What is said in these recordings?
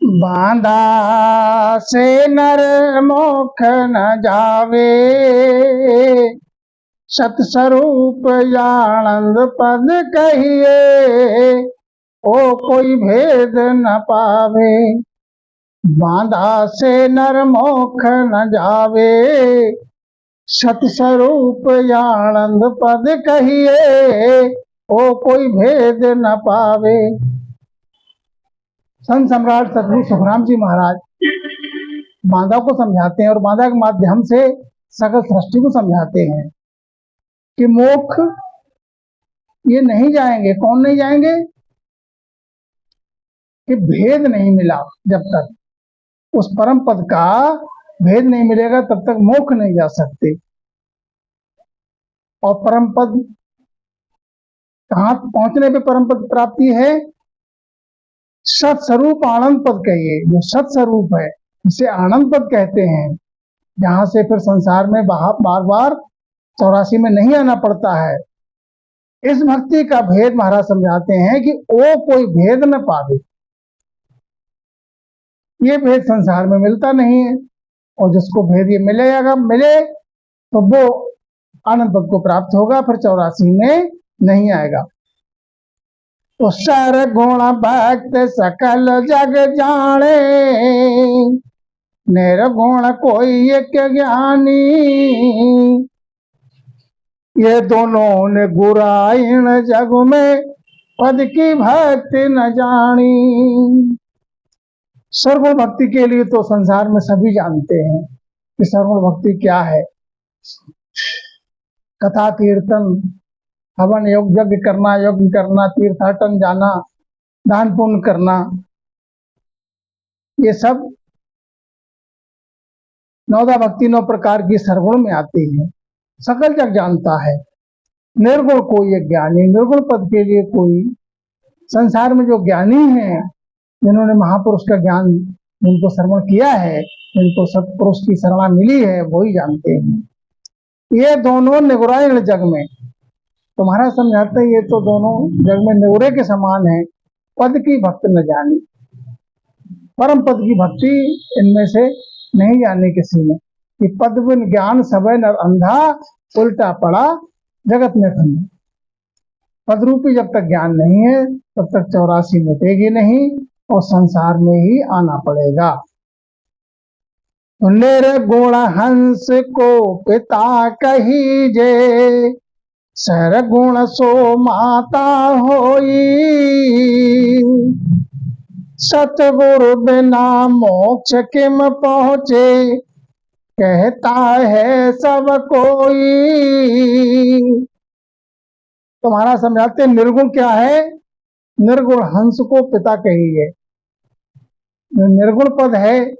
बांधा से नर मोख न जावे, सतस्वरूप आनंद पद कहिए, ओ कोई भेद न पावे। बांधा से नर मोख न जावे, सतस्वरूप आनंद पद कहिए, ओ कोई भेद न पावे। संत सम्राट सतगुरु सुखराम जी महाराज बांधा को समझाते हैं और बांधा के माध्यम से सकल सृष्टि को समझाते हैं कि मोक्ष ये नहीं जाएंगे। कौन नहीं जाएंगे? कि भेद नहीं मिला जब तक, उस परम पद का भेद नहीं मिलेगा तब तक मोक्ष नहीं जा सकते। और परम पद कहां पहुंचने पे परम पद प्राप्ति है? सत्स्वरूप आनंद पद कहिए, जो सत्स्वरूप है इसे आनंद पद कहते हैं, जहां से फिर संसार में बार बार 84 में नहीं आना पड़ता है। इस भक्ति का भेद महाराज समझाते हैं कि ओ कोई भेद न पावे। ये भेद संसार में मिलता नहीं है, और जिसको भेद ये मिले तो वो आनंद पद को प्राप्त होगा, फिर 84 में नहीं आएगा। तो सर गुण भक्त सकल जग जाने, निर्गुण कोई एक ज्ञानी, ये दोनों ने गुराइन जग में पद की भक्ति न जानी। सर्वगुण भक्ति के लिए तो संसार में सभी जानते हैं कि सर्वगुण भक्ति क्या है। कथा कीर्तन, हवन यज्ञ करना, तीर्थाटन जाना, दान पुण्य करना, ये सब नवदा भक्ति 9 प्रकार की सर्वगुण में आती है। सकल जग जानता है। निर्गुण कोई एक ज्ञानी, निर्गुण पद के लिए कोई संसार में जो ज्ञानी हैं, जिन्होंने महापुरुष का ज्ञान, जिनको श्रवण किया है, जिनको सत्पुरुष की शरणा मिली है, वही जानते हैं। ये दोनों निगुराइन जग में, तुम्हारा समझाते हैं ये तो दोनों जग में निगुरे के समान है। पद की भक्ति न जानी, परम पद की भक्ति इनमें से नहीं जानी किसी ने। कि पद बिन ज्ञान सबे नर अंधा, उल्टा पड़ा जगत में फंदा। पद रूपी जब तक ज्ञान नहीं है तब तक 84 मिटेगी नहीं, और संसार में ही आना पड़ेगा। निर्गुण हंस को पिता कहीजे, सरगुण सो माता होई, सतगुरु बिना मोक्ष किम पहुँचे, कहता है सब कोई। तुम्हारा समझाते निर्गुण क्या है? निर्गुण हंस को पिता कहिए। निर्गुण पद है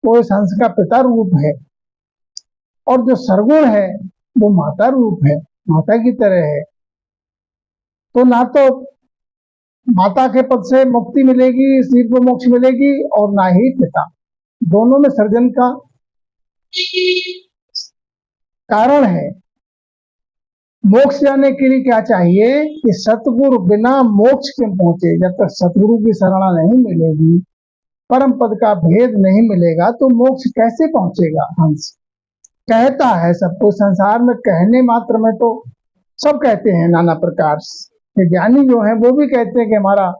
वो इस हंस का पिता रूप है, और जो सरगुण है वो माता रूप है, माता की तरह है। तो ना तो माता के पद से मुक्ति मिलेगी, सीख को मोक्ष मिलेगी, और ना ही पिता। दोनों में सर्जन का कारण है। मोक्ष जाने के लिए क्या चाहिए? कि सतगुरु बिना मोक्ष क्यों पहुंचे। जब तक सतगुरु की शरणा नहीं मिलेगी, परम पद का भेद नहीं मिलेगा, तो मोक्ष कैसे पहुंचेगा? हंस कहता है सबको। संसार में कहने मात्र में तो सब कहते हैं नाना प्रकार से। ज्ञानी जो है वो भी कहते हैं कि हमारा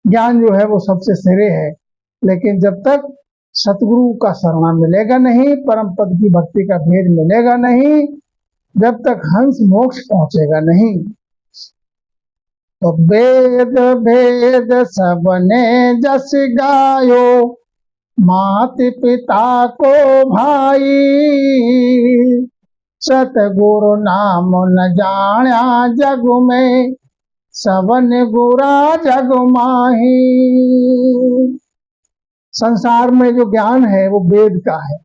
ज्ञान जो है वो सबसे सिरे है, लेकिन जब तक सतगुरु का शरणा मिलेगा नहीं, परम पद की भक्ति का भेद मिलेगा नहीं, जब तक हंस मोक्ष पहुंचेगा नहीं। तो वेद भेद सबने जस गायो, मात पिता को भाई, सतगुरु नाम न जाना जग में, सबन गुरा जग माही। संसार में जो ज्ञान है वो वेद का है।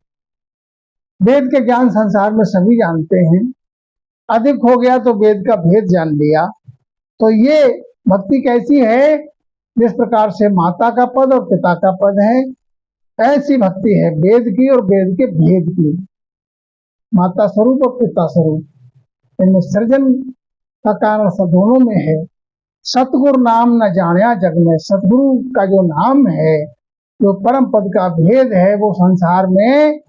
वेद के ज्ञान संसार में सभी जानते हैं। अधिक हो गया तो वेद का भेद जान लिया। तो ये भक्ति कैसी है? जिस प्रकार से माता का पद और पिता का पद है, ऐसी भक्ति है वेद की और वेद के भेद की। माता स्वरूप और पिता स्वरूप, इनमें सृजन का कारण सब दोनों में है। सतगुरु नाम न जाना जग में, सतगुरु का जो नाम है जो परम पद का भेद है वो संसार में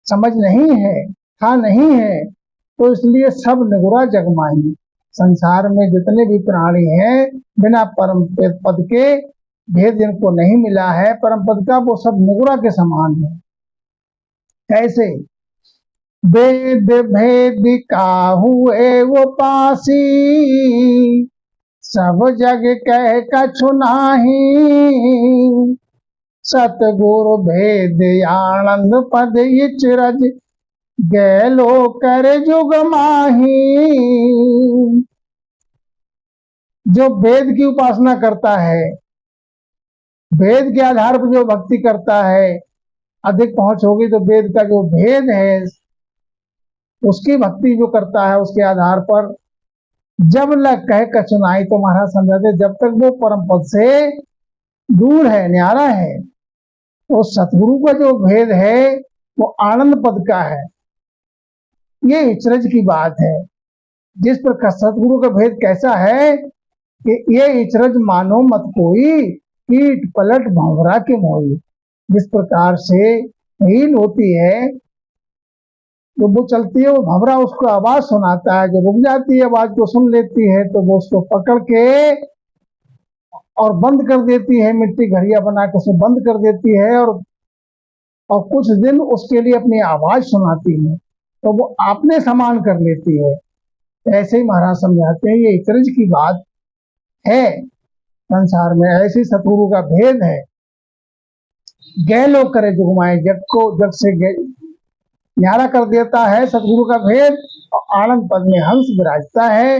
समझ नहीं है, था नहीं है, तो इसलिए सब निगुरा जगमाही। संसार में जितने भी प्राणी हैं बिना परम पद के भेद जिनको नहीं मिला है परम पद का, वो सब निगुरा के समान है। कैसे? वेद भेद काहुए वो पासी, सब जग कह कछु नाही। सतगुरु भेद आनंद पद इचरज, गैलो कर जुग माही। जो वेद की उपासना करता है, वेद के आधार पर जो भक्ति करता है, अधिक पहुंच होगी तो वेद का जो भेद है उसकी भक्ति जो करता है उसके आधार पर, जब लग कहे कचुनाई, तो महाराज समझाते जब तक वो परम पद से दूर है, न्यारा है, तो सतगुरु का जो भेद है वो आनंद पद का है। ये इचरज की बात है। जिस प्रकार सतगुरु का भेद कैसा है कि ये इचरज मानो मत कोई, कीट पलट भंवरा के मोई। जिस प्रकार से हील होती है, तो वो चलती है, वो भंवरा उसको आवाज सुनाता है, जो रुक जाती है आवाज को सुन लेती है तो वो उसको पकड़ के और बंद कर देती है, मिट्टी घड़िया बना के उसे बंद कर देती है और कुछ दिन उसके लिए अपनी आवाज सुनाती है, तो वो आपने समान कर लेती है। ऐसे ही महाराज समझाते हैं ये इचरज की बात है। संसार में ऐसी सतगुरु का भेद है। गैलो करे जुगमाए, जग को जग से न्यारा कर देता है सतगुरु का भेद, और आनंद पद में हंस विराजता है,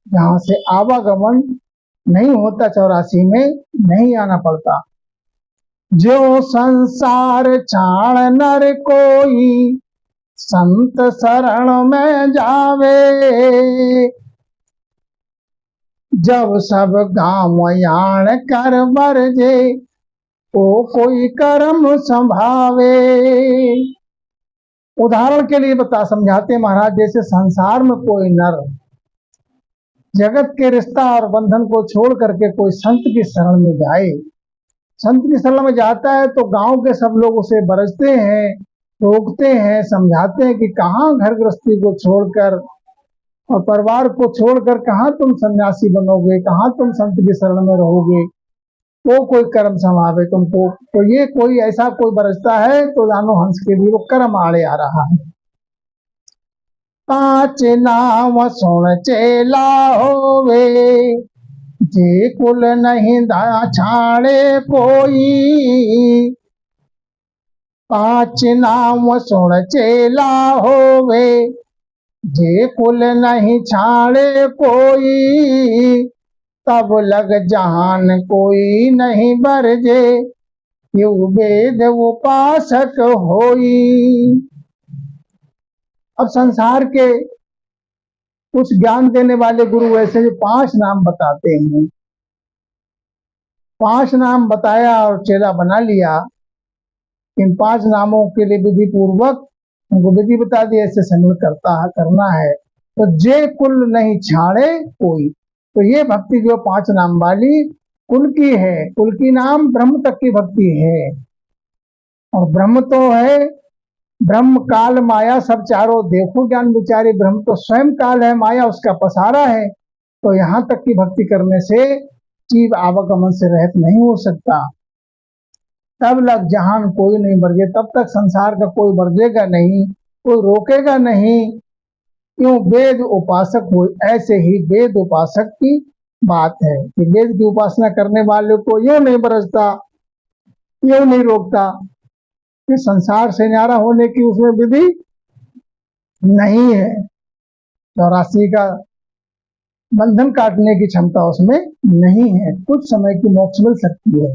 जहां से आवागमन नहीं होता, 84 में नहीं आना पड़ता। जो संसार छाण नर कोई, संत शरण में जावे। जब सब गांव यान कर बरजे, तो कोई कर्म संभावे। उदाहरण के लिए बता समझाते महाराज, जैसे संसार में कोई नर जगत के रिश्ता और बंधन को छोड़ करके कोई संत की शरण में जाए, संत की शरण में जाता है तो गांव के सब लोग उसे बरसते हैं, रोकते हैं, समझाते हैं कि कहाँ घर गृहस्थी को छोड़कर और परिवार को छोड़कर कहाँ तुम सन्यासी बनोगे, कहाँ तुम संत की शरण में रहोगे, तो कोई कर्म संभावे तुमको। तो ये कोई ऐसा कोई बरसता है तो जानो हंस के लिए वो कर्म आड़े आ रहा है। 5 नाम सुन चेला होवे, जे कुल नहीं दा छाड़े कोई। 5 नाम सुन चेला होवे, जे कुल नहीं छाड़े कोई। तब लग जहान कोई नहीं बरजे, यू वेद उपासक होई। अब संसार के कुछ ज्ञान देने वाले गुरु ऐसे जो 5 नाम बताते हैं, 5 नाम बताया और चेला बना लिया। इन 5 नामों के लिए विधि पूर्वक उनको विधि बता दी, ऐसे संग करना है। तो जे कुल नहीं छाड़े कोई, तो ये भक्ति जो 5 नाम वाली कुल की है, कुल की नाम ब्रह्म तक की भक्ति है। और ब्रह्म तो है, ब्रह्म काल माया सब चारों देखो ज्ञान विचारी। ब्रह्म तो स्वयं काल है, माया उसका पसारा है। तो यहाँ तक की भक्ति करने से जीव आवागमन से रहित नहीं हो सकता। तब लग जहान कोई नहीं बरजे, तब तक संसार का कोई बरजेगा नहीं, कोई रोकेगा नहीं। क्यों? वेद उपासक हो। ऐसे ही वेद उपासक की बात है कि वेद की उपासना करने वाले को यूं नहीं बरसता, यूं नहीं रोकता कि संसार से न्यारा होने की उसमें विधि नहीं है। 84 का बंधन काटने की क्षमता उसमें नहीं है, कुछ समय की मोक्ष मिल सकती है।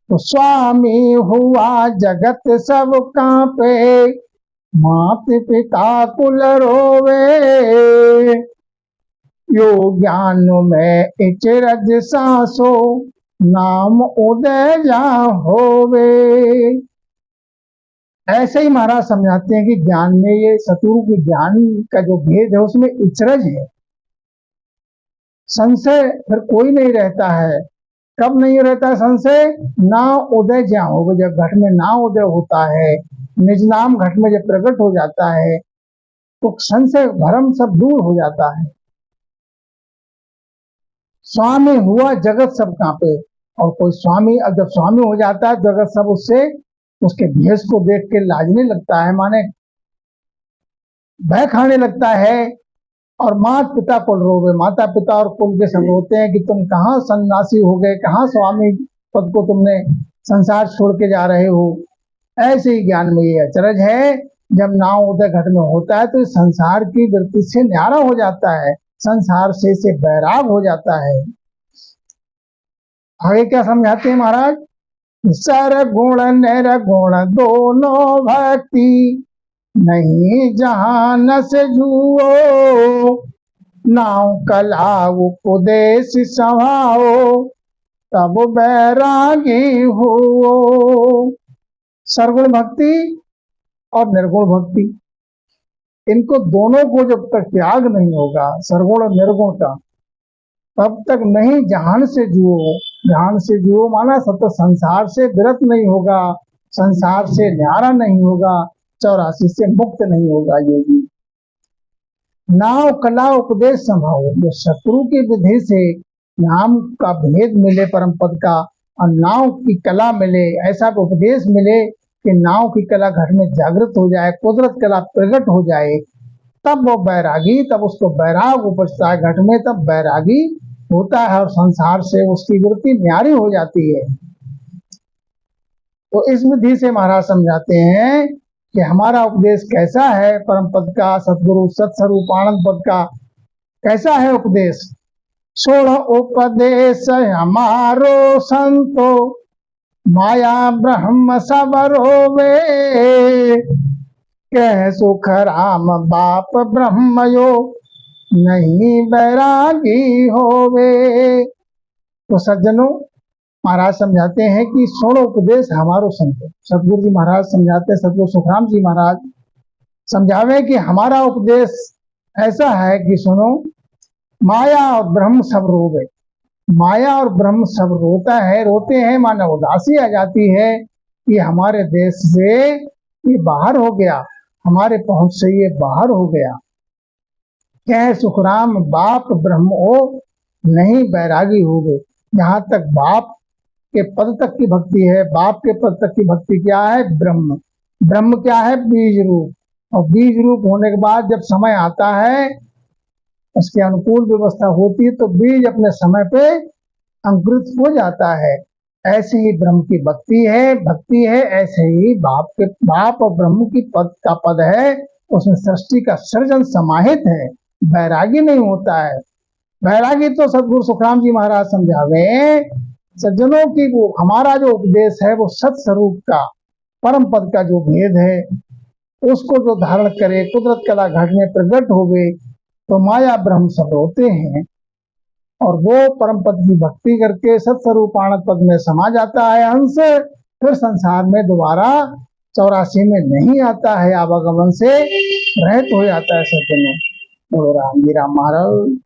तो स्वामी हुआ जगत सब कांपे, मात पिता कुल रोवे। यो ज्ञान में इचरज सांसो, नाम उदय जा होवे। ऐसे ही महाराज समझाते हैं कि ज्ञान में ये सतगुरु के ज्ञान का जो भेद है उसमें इचरज है, संशय फिर कोई नहीं रहता है। कब नहीं रहता संशय? ना उदय जहाँ हो, जब घट में ना उदय होता है, निज नाम घट में जब प्रकट हो जाता है तो संशय भ्रम सब दूर हो जाता है। स्वामी हुआ जगत सब कांपे, और कोई स्वामी, अब जब स्वामी हो जाता है जगत सब उससे, उसके भेष को देख के लाजने लगता है, माने भय खाने लगता है। और माता पिता कुल रोवे, माता पिता और कुल के सब रोते हैं कि तुम कहाँ सन्यासी हो गए, कहाँ स्वामी पद को तुमने संसार छोड़ के जा रहे हो। ऐसे ही ज्ञान में ये अचरज है, जब नाव उदय घट में होता है तो संसार की वृत्ति से न्यारा हो जाता है, संसार से बैराग हो जाता है। आगे क्या समझाते हैं महाराज? सर गुण निर्गुण दोनों भक्ति, नहीं जहान से जुओ, नाव कला उपदेश सभाओ, तब बैरागी हो। सरगुण भक्ति और निर्गुण भक्ति, इनको दोनों को जब तक त्याग नहीं होगा, सरगुण और निर्गुण का, तब तक नहीं जहान से जुओ। जहान से जुओ माना सब तो संसार से विरत नहीं होगा, संसार से न्यारा नहीं होगा, 84 से मुक्त नहीं होगा योगी। नाव कला उपदेश संभाव, जो शत्रु की विधि से नाम का भेद मिले परम पद का, और नाव की कला मिले, ऐसा उपदेश मिले कि नाव की कला घर में जागृत हो जाए, कुदरत कला प्रकट हो जाए, तब वो बैरागी, तब उसको बैराग उपजता है घट में, तब बैरागी होता है और संसार से उसकी वृत्ति न्यारी हो जाती है। तो इस विधि से महाराज समझाते हैं कि हमारा उपदेश कैसा है, परम पद का, सतगुरु सत्स्वरूप आनंद पद का कैसा है उपदेश। सोढ़ उपदेश हमारो संतो, माया ब्रह्म सब रोवे, कह सुख राम बाप ब्रह्म यो, नहीं बैरागी होवे। तो सज्जनों, महाराज समझाते हैं कि सोढ़ उपदेश हमारो संतो, सतगुरु जी महाराज समझाते हैं, सतगुरु सुखराम जी महाराज समझावे कि हमारा उपदेश ऐसा है कि सुनो, माया और ब्रह्म सब रोवे। माया और ब्रह्म सब रोता है, रोते हैं माने उदासी आ जाती है कि हमारे देश से ये बाहर हो गया, हमारे पहुंच से ये बाहर हो गया। कह सुखराम बाप ब्रह्म ओ, नहीं बैरागी हो गए। जहां तक बाप के पद तक की भक्ति है, बाप के पद तक की भक्ति क्या है? ब्रह्म। ब्रह्म क्या है? बीज रूप। और बीज रूप होने के बाद जब समय आता है, उसके अनुकूल व्यवस्था होती है, तो बीज अपने समय पे अंकुरित हो जाता है। ऐसे ही ब्रह्म की भक्ति है, ऐसे ही बाप और ब्रह्म की पद का पद है, उसमें सृष्टि का सृजन समाहित है, बैरागी नहीं होता है। बैरागी तो सतगुरु सुखराम जी महाराज समझावे सज्जनों की, वो हमारा जो उपदेश है वो सत स्वरूप का, परम पद का जो भेद है, उसको जो धारण करे, कुदरत कला घट में प्रकट हो गए, तो माया ब्रह्म सब रोते हैं, और वो परम पद की भक्ति करके सत्स्वरूप आनंद पद में समा जाता है अंश, फिर संसार में दोबारा 84 में नहीं आता है, आवागमन से रहित हो जाता है। सज्जनों, बोलो राम जी राम महाराज।